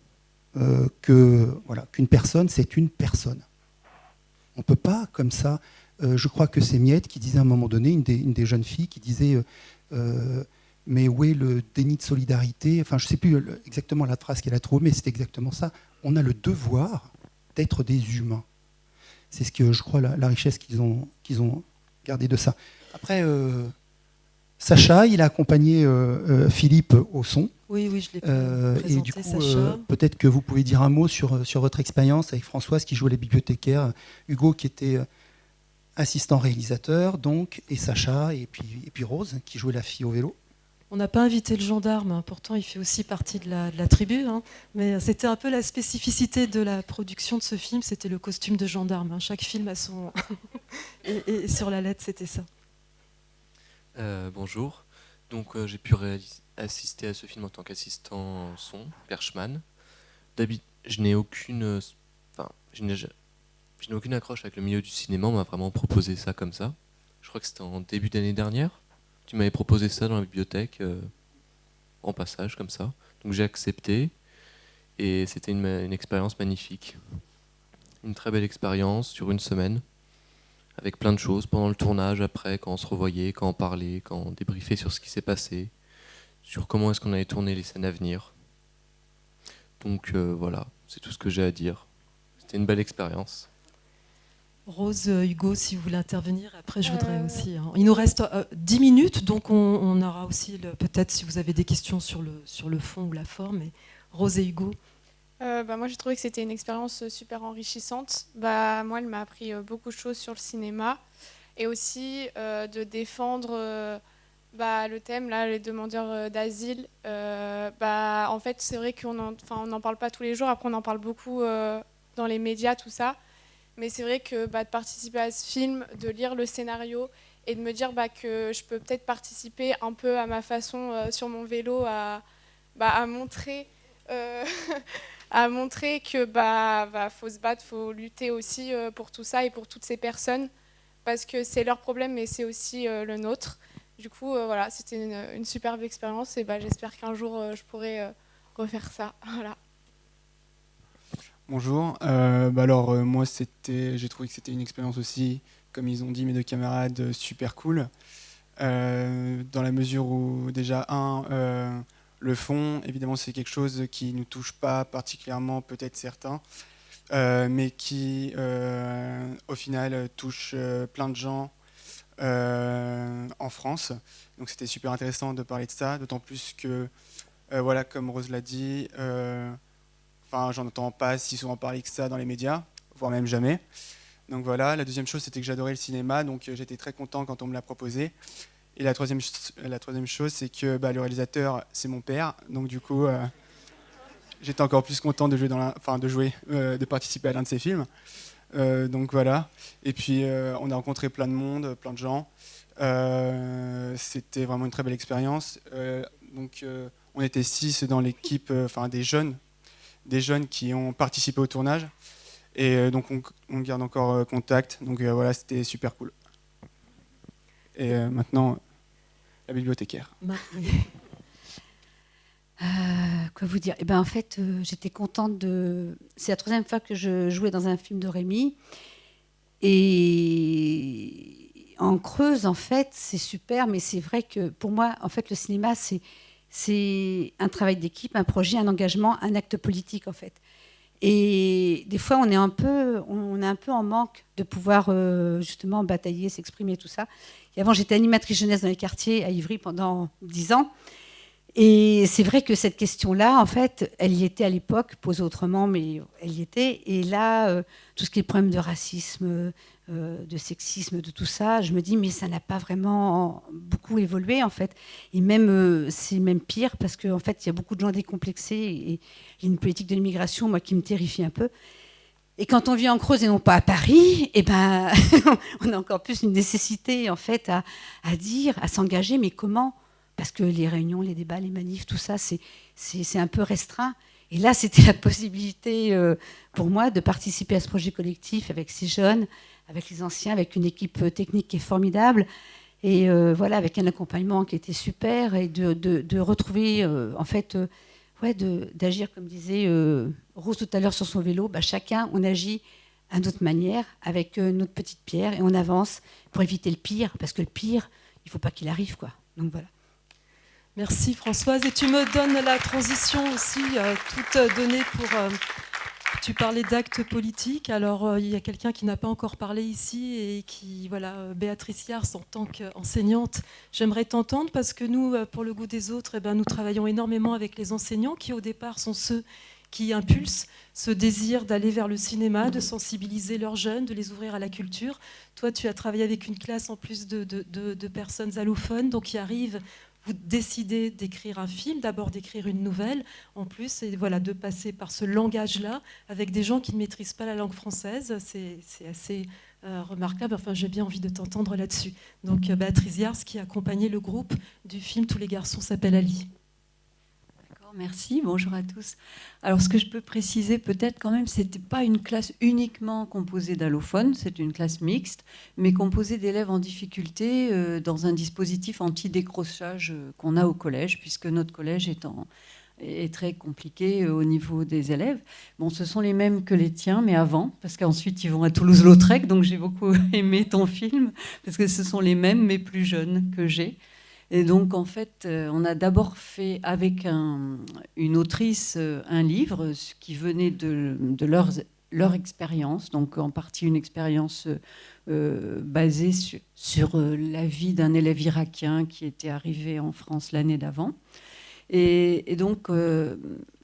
Qu'une personne, c'est une personne. On ne peut pas, comme ça... je crois que c'est Miette qui disait à un moment donné, une des jeunes filles, qui disait mais où est le déni de solidarité? Enfin, je ne sais plus exactement la phrase qu'elle a trouvée, mais c'est exactement ça. On a le devoir d'être des humains. C'est ce que je crois la richesse qu'ils ont gardée de ça. Après, Sacha, il a accompagné Philippe au son. Oui, je l'ai présenté, et du coup, Sacha. peut-être que vous pouvez dire un mot sur votre expérience avec Françoise qui jouait les bibliothécaires, Hugo qui était assistant réalisateur, donc, et Sacha, et puis Rose qui jouait la fille au vélo. On n'a pas invité le gendarme, hein, pourtant il fait aussi partie de la tribu, hein, mais c'était un peu la spécificité de la production de ce film, c'était le costume de gendarme. Hein. Chaque film a son... et sur la lettre, c'était ça. Bonjour, donc j'ai pu assister à ce film en tant qu'assistant son, Perchman. Je n'ai aucune accroche avec le milieu du cinéma, on m'a vraiment proposé ça comme ça. Je crois que c'était en début d'année dernière. Tu m'avais proposé ça dans la bibliothèque, en passage comme ça. Donc j'ai accepté et c'était une expérience magnifique. Une très belle expérience sur une semaine, avec plein de choses pendant le tournage, après, quand on se revoyait, quand on parlait, quand on débriefait sur ce qui s'est passé, sur comment est-ce qu'on allait tourner les scènes à venir. Donc voilà, c'est tout ce que j'ai à dire. C'était une belle expérience. Rose, Hugo, si vous voulez intervenir, après je voudrais aussi. Hein. Il nous reste 10 minutes, donc on aura aussi peut-être si vous avez des questions sur le fond ou la forme. Mais Rose et Hugo. Moi j'ai trouvé que c'était une expérience super enrichissante. Moi elle m'a appris beaucoup de choses sur le cinéma et aussi de défendre le thème, là, les demandeurs d'asile. En fait c'est vrai qu'on n'en parle pas tous les jours, après on en parle beaucoup dans les médias, tout ça. Mais c'est vrai que de participer à ce film, de lire le scénario et de me dire que je peux peut-être participer un peu à ma façon sur mon vélo à montrer, à montrer que faut se battre, faut lutter aussi pour tout ça et pour toutes ces personnes parce que c'est leur problème mais c'est aussi le nôtre. Du coup, voilà, c'était une superbe expérience et j'espère qu'un jour je pourrai refaire ça. Voilà. Bonjour, moi j'ai trouvé que c'était une expérience aussi, comme ils ont dit mes deux camarades, super cool, dans la mesure où déjà le fond, évidemment c'est quelque chose qui ne nous touche pas particulièrement, peut-être certains, mais qui au final touche plein de gens en France, donc c'était super intéressant de parler de ça, d'autant plus que, comme Rose l'a dit, j'en entends pas si souvent parler que ça dans les médias, voire même jamais. Donc voilà, la deuxième chose, c'était que j'adorais le cinéma, donc j'étais très content quand on me l'a proposé. Et la troisième chose, c'est que le réalisateur, c'est mon père, donc du coup, j'étais encore plus content de de participer à l'un de ses films. Donc voilà. Et puis, on a rencontré plein de monde, plein de gens. C'était vraiment une très belle expérience. On était 6 dans l'équipe, des jeunes qui ont participé au tournage et donc on garde encore contact, donc voilà, c'était super cool. Et maintenant la bibliothécaire. Quoi vous dire? En fait, j'étais contente c'est la 3e fois que je jouais dans un film de Rémy et en Creuse en fait c'est super, mais c'est vrai que pour moi en fait le cinéma c'est un travail d'équipe, un projet, un engagement, un acte politique en fait. Et des fois, on est un peu en manque de pouvoir justement batailler, s'exprimer, tout ça. Et avant, j'étais animatrice jeunesse dans les quartiers à Ivry pendant 10 ans. Et c'est vrai que cette question-là, en fait, elle y était à l'époque, posée autrement, mais elle y était. Et là, tout ce qui est problème de racisme, de sexisme, de tout ça, je me dis, mais ça n'a pas vraiment beaucoup évolué, en fait. Et même, c'est même pire, parce qu'en fait, il y a beaucoup de gens décomplexés, et il y a une politique de l'immigration, moi, qui me terrifie un peu. Et quand on vit en Creuse et non pas à Paris, on a encore plus une nécessité, en fait, à dire, à s'engager, mais comment ? Parce que les réunions, les débats, les manifs, tout ça, c'est un peu restreint. Et là, c'était la possibilité pour moi de participer à ce projet collectif avec ces jeunes, avec les anciens, avec une équipe technique qui est formidable. Et voilà, avec un accompagnement qui était super, et de retrouver, en fait, d'agir, comme disait Rose tout à l'heure sur son vélo, chacun, on agit à notre manière, avec notre petite pierre, et on avance pour éviter le pire, parce que le pire, il ne faut pas qu'il arrive, quoi. Donc voilà. Merci Françoise. Et tu me donnes la transition aussi, toute donnée pour... tu parlais d'actes politiques. Alors, il y a quelqu'un qui n'a pas encore parlé ici et qui, voilà, Béatrice Yars, en tant qu'enseignante, j'aimerais t'entendre parce que nous, pour le goût des autres, nous travaillons énormément avec les enseignants qui, au départ, sont ceux qui impulsent ce désir d'aller vers le cinéma, de sensibiliser leurs jeunes, de les ouvrir à la culture. Toi, tu as travaillé avec une classe en plus de personnes allophones, donc qui arrivent... Vous décidez d'écrire un film, d'abord d'écrire une nouvelle, en plus, et voilà, de passer par ce langage-là avec des gens qui ne maîtrisent pas la langue française. C'est assez remarquable. Enfin, j'ai bien envie de t'entendre là-dessus. Donc, Béatrice Yars, qui a accompagné le groupe du film Tous les garçons s'appellent Ali. Merci, bonjour à tous. Alors ce que je peux préciser peut-être quand même, c'était pas une classe uniquement composée d'allophones, c'est une classe mixte, mais composée d'élèves en difficulté dans un dispositif anti-décrochage qu'on a au collège, puisque notre collège est très compliqué au niveau des élèves. Bon, ce sont les mêmes que les tiens, mais avant, parce qu'ensuite ils vont à Toulouse-Lautrec, donc j'ai beaucoup aimé ton film, parce que ce sont les mêmes, mais plus jeunes que j'ai. Et donc, en fait, on a d'abord fait avec une autrice un livre qui venait de leur expérience, donc en partie une expérience basée sur la vie d'un élève irakien qui était arrivé en France l'année d'avant. Et donc,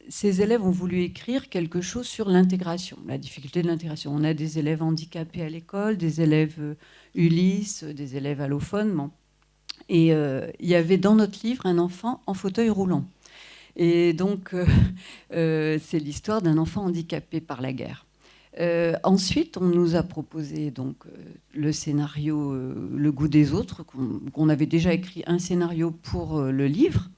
ces élèves ont voulu écrire quelque chose sur l'intégration, la difficulté de l'intégration. On a des élèves handicapés à l'école, des élèves Ulysse, des élèves allophones. Bon. Et il y avait dans notre livre un enfant en fauteuil roulant. Et donc, c'est l'histoire d'un enfant handicapé par la guerre. Ensuite, on nous a proposé donc, le scénario Le goût des autres, qu'on avait déjà écrit un scénario pour le livre.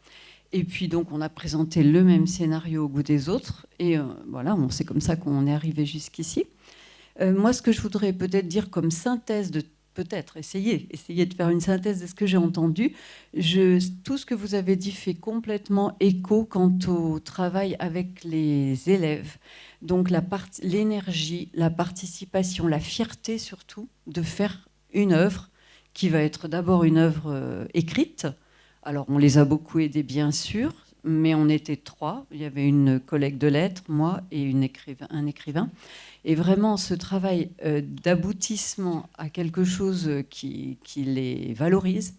Et puis, donc, on a présenté le même scénario au goût des autres. Et voilà, c'est comme ça qu'on est arrivé jusqu'ici. Moi, ce que je voudrais peut-être dire comme synthèse de peut-être essayer de faire une synthèse de ce que j'ai entendu. Tout ce que vous avez dit fait complètement écho quant au travail avec les élèves. Donc l'énergie, la participation, la fierté surtout de faire une œuvre qui va être d'abord une œuvre écrite. Alors on les a beaucoup aidés bien sûr, mais on était 3. Il y avait une collègue de lettres, moi et un écrivain. Et vraiment, ce travail d'aboutissement à quelque chose qui les valorise,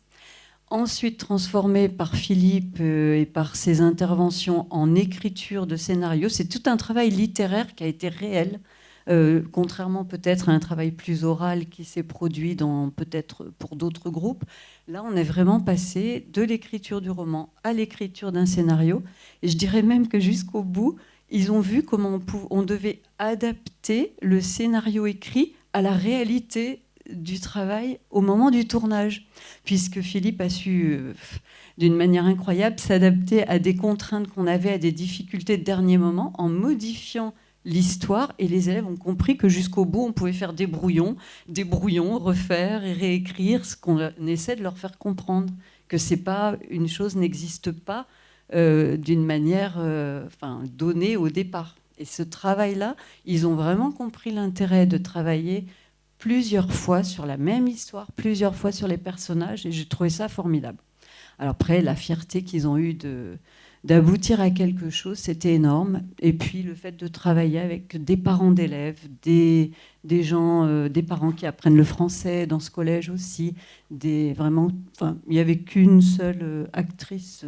ensuite transformé par Philippe et par ses interventions en écriture de scénario, c'est tout un travail littéraire qui a été réel, contrairement peut-être à un travail plus oral qui s'est produit peut-être pour d'autres groupes. Là, on est vraiment passé de l'écriture du roman à l'écriture d'un scénario. Et je dirais même que jusqu'au bout, ils ont vu comment on devait adapter le scénario écrit à la réalité du travail au moment du tournage, puisque Philippe a su, d'une manière incroyable, s'adapter à des contraintes qu'on avait, à des difficultés de dernier moment, en modifiant l'histoire, et les élèves ont compris que jusqu'au bout, on pouvait faire des brouillons, refaire et réécrire, ce qu'on essaie de leur faire comprendre, que c'est pas une chose n'existe pas d'une manière donnée au départ. Et ce travail-là, ils ont vraiment compris l'intérêt de travailler plusieurs fois sur la même histoire, plusieurs fois sur les personnages, et j'ai trouvé ça formidable. Alors après, la fierté qu'ils ont eue d'aboutir à quelque chose, c'était énorme. Et puis le fait de travailler avec des parents d'élèves, des parents qui apprennent le français dans ce collège aussi, il n'y avait qu'une seule actrice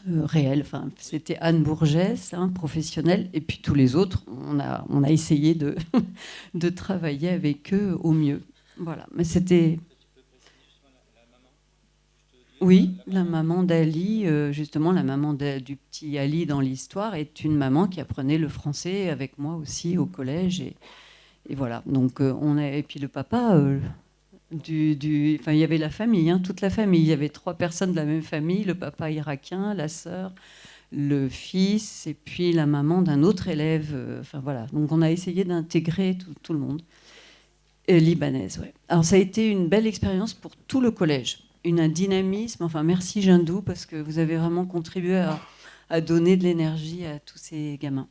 réelle, c'était Anne Bourgès, professionnelle, et puis tous les autres, on a essayé de travailler avec eux au mieux. Voilà, mais c'était... Oui, la maman d'Ali, justement, la maman du petit Ali dans l'histoire est une maman qui apprenait le français avec moi aussi au collège, et voilà. Donc et puis le papa... il y avait la famille, toute la famille. Il y avait 3 personnes de la même famille, le papa irakien, la sœur, le fils, et puis la maman d'un autre élève. Voilà. Donc on a essayé d'intégrer tout le monde. Libanaise, ouais. Alors ça a été une belle expérience pour tout le collège. Un dynamisme, enfin merci Jindou, parce que vous avez vraiment contribué à donner de l'énergie à tous ces gamins.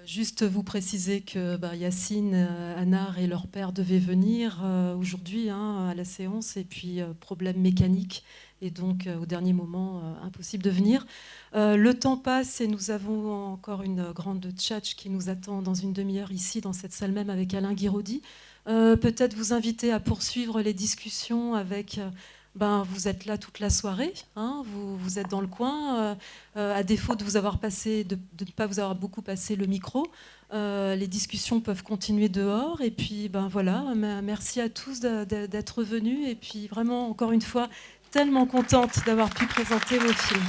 Juste vous préciser que Yacine, Anar et leur père devaient venir aujourd'hui à la séance, et puis problème mécanique, et donc au dernier moment, impossible de venir. Le temps passe et nous avons encore une grande tchatch qui nous attend dans une demi-heure ici, dans cette salle même, avec Alain Guiraudy. Peut-être vous inviter à poursuivre les discussions avec... vous êtes là toute la soirée, vous êtes dans le coin. À défaut de ne pas vous avoir beaucoup passé le micro, les discussions peuvent continuer dehors. Et puis voilà, merci à tous d'être venus. Et puis vraiment, encore une fois, tellement contente d'avoir pu présenter vos films.